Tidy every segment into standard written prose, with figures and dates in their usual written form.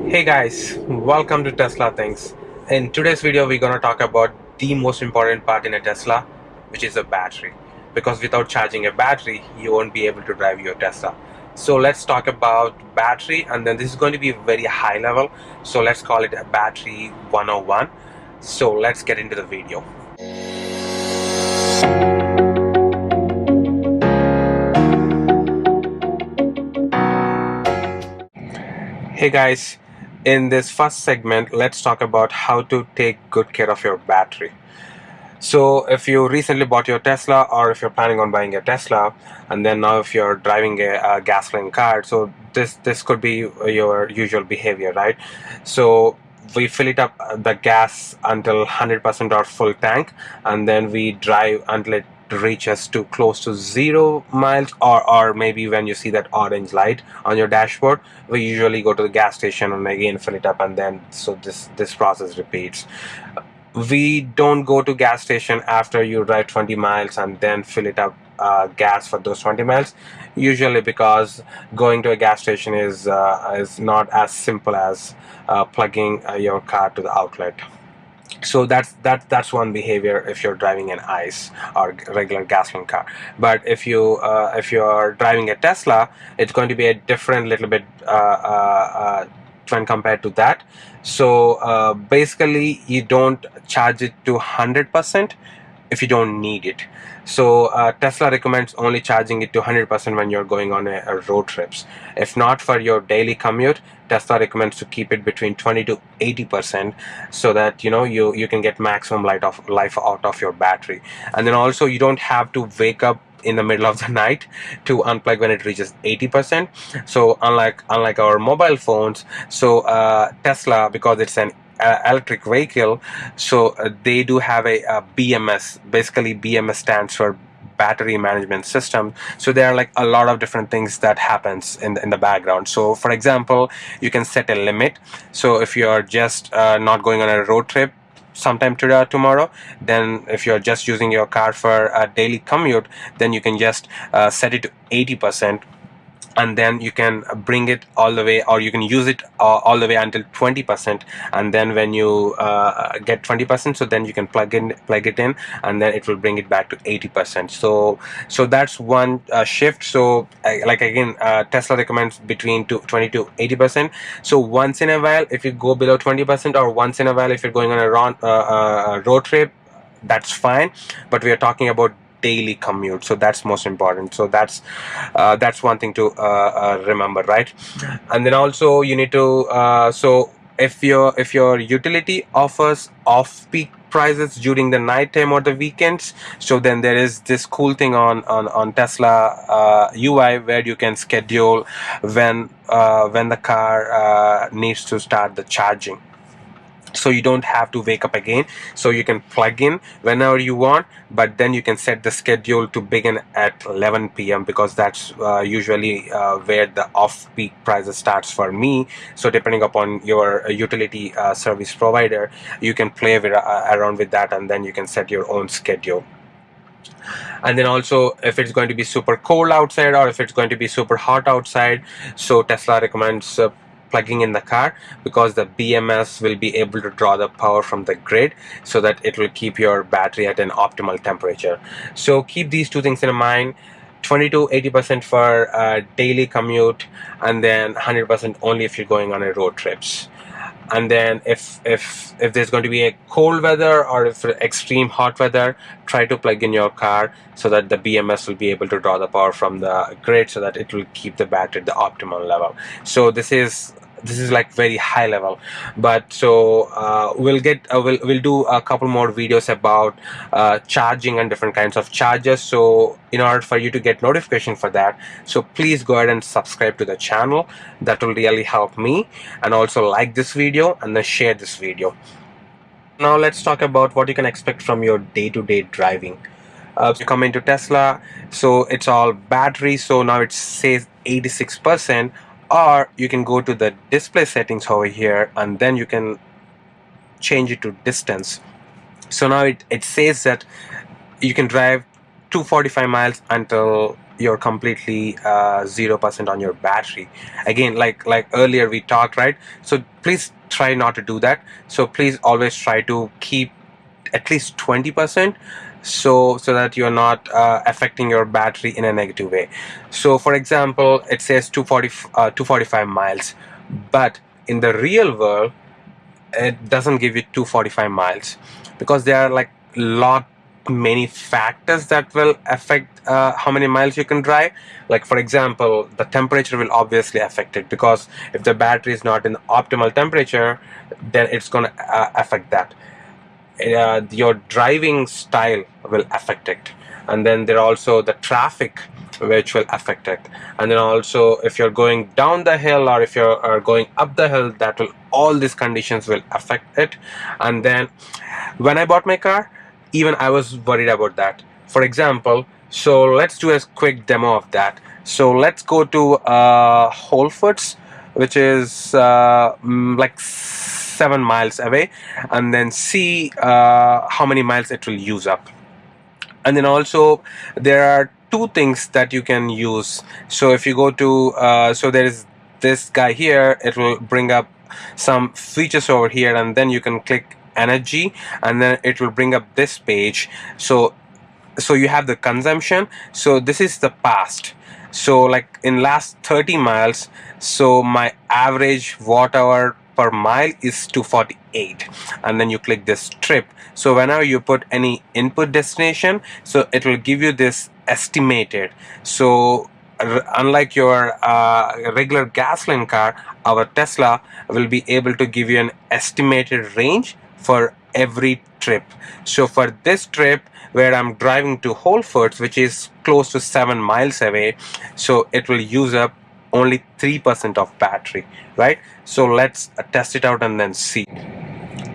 Hey guys, welcome to Tesla Things. In today's video, we're gonna talk about the most important part in a Tesla, which is a battery. Because without charging a battery, you won't be able to drive your Tesla. So let's talk about battery, and then this is going to be very high level. So let's call it a battery 101. So let's get into the video. Hey guys, in this first segment, let's talk about how to take good care of your battery. So if you recently bought your Tesla, or if you're planning on buying a Tesla, and then now if you're driving a gasoline car, so this could be your usual behavior, right? So we fill it up the gas until 100% or full tank, and then we drive until it reaches to close to 0 miles, or maybe when you see that orange light on your dashboard, we usually go to the gas station and again fill it up, and then so this process repeats. We don't go to gas station after you drive 20 miles and then fill it up gas for those 20 miles, usually because going to a gas station is not as simple as plugging your car to the outlet. So that's one behavior if you're driving an ICE or regular gasoline car. But if you're driving a Tesla, it's going to be a different little bit when compared to that. So basically, you don't charge it to 100% if you don't need it. So Tesla recommends only charging it to 100% when you're going on a road trips. If not for your daily commute, Tesla recommends to keep it between 20 to 80%, so that you can get maximum life out of your battery. And then also, you don't have to wake up in the middle of the night to unplug when it reaches 80%. So unlike our mobile phones, so Tesla, because it's an electric vehicle, so they do have a BMS. Basically, BMS stands for battery management system. So there are like a lot of different things that happens in the background. So for example, you can set a limit. So if you're just not going on a road trip sometime today or tomorrow, then if you're just using your car for a daily commute, then you can just set it to 80%, and then you can bring it all the way, or you can use it all the way until 20%. And then when you get 20%, so then you can plug it in, and then it will bring it back to 80%. So that's one shift. So like again, Tesla recommends between 20 to 80%. So once in a while, if you go below 20%, or once in a while if you're going on a road trip, that's fine. But we are talking about daily commute, so that's most important. So that's one thing to remember, right? And then also you need to so if your utility offers off-peak prices during the night time or the weekends, so then there is this cool thing on Tesla UI, where you can schedule when the car needs to start the charging. So you don't have to wake up again, so you can plug in whenever you want, but then you can set the schedule to begin at 11 p.m. because that's usually where the off-peak prices starts for me. So depending upon your utility service provider, you can play around with that, and then you can set your own schedule. And then also, if it's going to be super cold outside, or if it's going to be super hot outside, so Tesla recommends plugging in the car, because the BMS will be able to draw the power from the grid, so that it will keep your battery at an optimal temperature. So keep these two things in mind: 20 to 80% for daily commute, and then 100% only if you're going on a road trips. And then if there's going to be a cold weather, or if extreme hot weather, try to plug in your car, so that the BMS will be able to draw the power from the grid, so that it will keep the battery at the optimal level. So this is like very high level. But so we'll do a couple more videos about charging and different kinds of chargers. So in order for you to get notification for that, so please go ahead and subscribe to the channel. That will really help me. And also like this video, and then share this video. Now let's talk about what you can expect from your day-to-day driving. You come into Tesla, so it's all battery, so now it says 86%. Or you can go to the display settings over here, and then you can change it to distance. So now it says that you can drive 245 miles until you're completely 0% on your battery. Again, like earlier we talked, right? So please try not to do that. So please always try to keep at least 20%, so that you're not affecting your battery in a negative way. So for example, it says 245 miles, but in the real world it doesn't give you 245 miles, because there are like lot many factors that will affect how many miles you can drive. Like for example, the temperature will obviously affect it, because if the battery is not in optimal temperature, then it's going to affect that. Your driving style will affect it, and then there are also the traffic which will affect it, and then also if you're going down the hill or if you're going up the hill, that will, all these conditions will affect it. And then when I bought my car, even I was worried about that. For example, so let's do a quick demo of that. So let's go to Whole Foods, which is like 7 miles away, and then see how many miles it will use up. And then also there are two things that you can use. So if you go to so there is this guy here, it will bring up some features over here, and then you can click energy, and then it will bring up this page. So you have the consumption. So this is the past. So like in last 30 miles, so my average watt hour per mile is 248, and then you click this trip. So whenever you put any input destination, so it will give you this estimated. So unlike your regular gasoline car, our Tesla will be able to give you an estimated range for every trip. So for this trip where I'm driving to Whole Foods, which is close to 7 miles away, so it will use up only 3% of battery, right? So let's test it out and then see.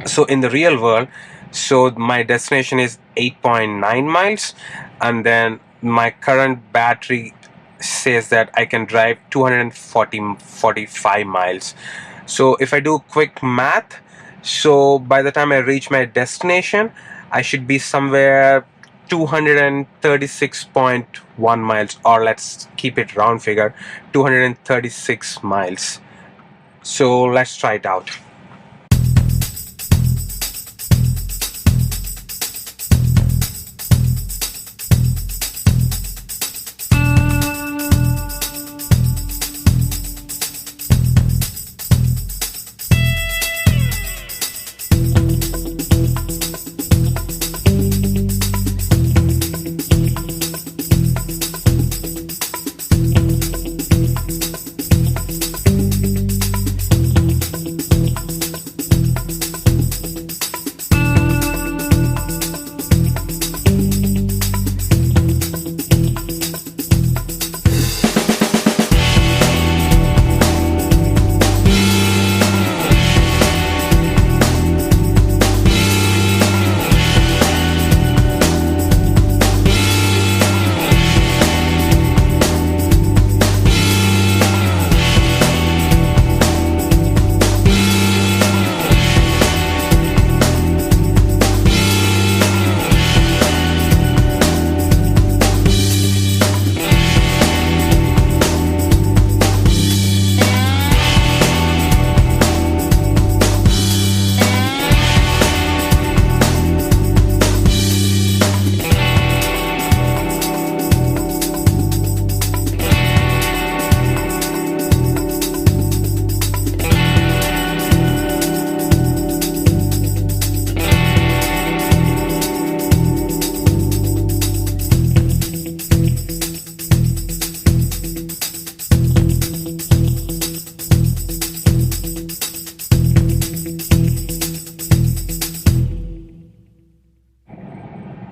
So in the real world, so my destination is 8.9 miles, and then my current battery says that I can drive 245 miles. So if I do quick math, so by the time I reach my destination, I should be somewhere 236.1 miles, or let's keep it round figure, 236 miles. So let's try it out.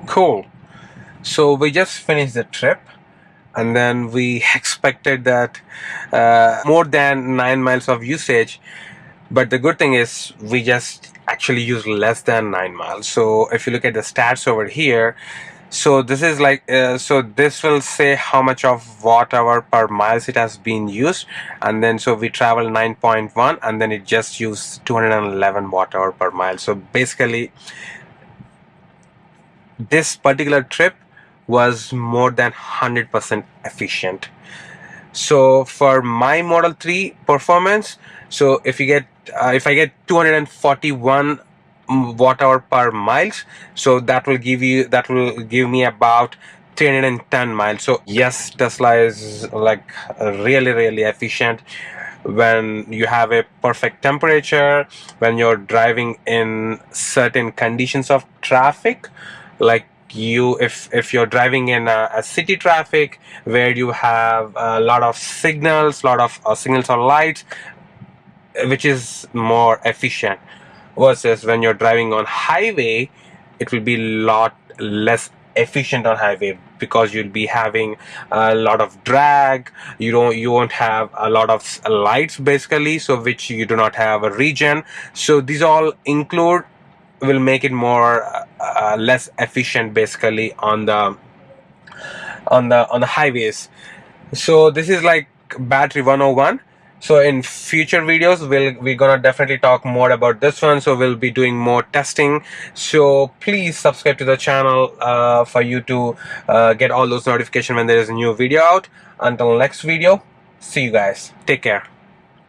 Cool. So we just finished the trip, and then we expected that more than 9 miles of usage. But the good thing is we just actually use less than 9 miles. So if you look at the stats over here, so this is like so this will say how much of watt hour per miles it has been used, and then so we travel 9.1, and then it just used 211 watt hour per mile. So basically this particular trip was more than 100% efficient. So for my Model 3 performance, so if I get 241 watt hour per miles, so that will give me about 310 miles. So yes, Tesla is like really efficient when you have a perfect temperature, when you're driving in certain conditions of traffic, like if you're driving in a city traffic where you have a lot of signals or lights, which is more efficient, versus when you're driving on highway, it will be a lot less efficient on highway, because you'll be having a lot of drag. You won't have a lot of lights basically, so which you do not have a regen. So these all include will make it more less efficient basically on the highways. So this is like battery 101. So in future videos we're gonna definitely talk more about this one, so we'll be doing more testing. So please subscribe to the channel for you to get all those notifications when there is a new video out. Until next video, see you guys, take care.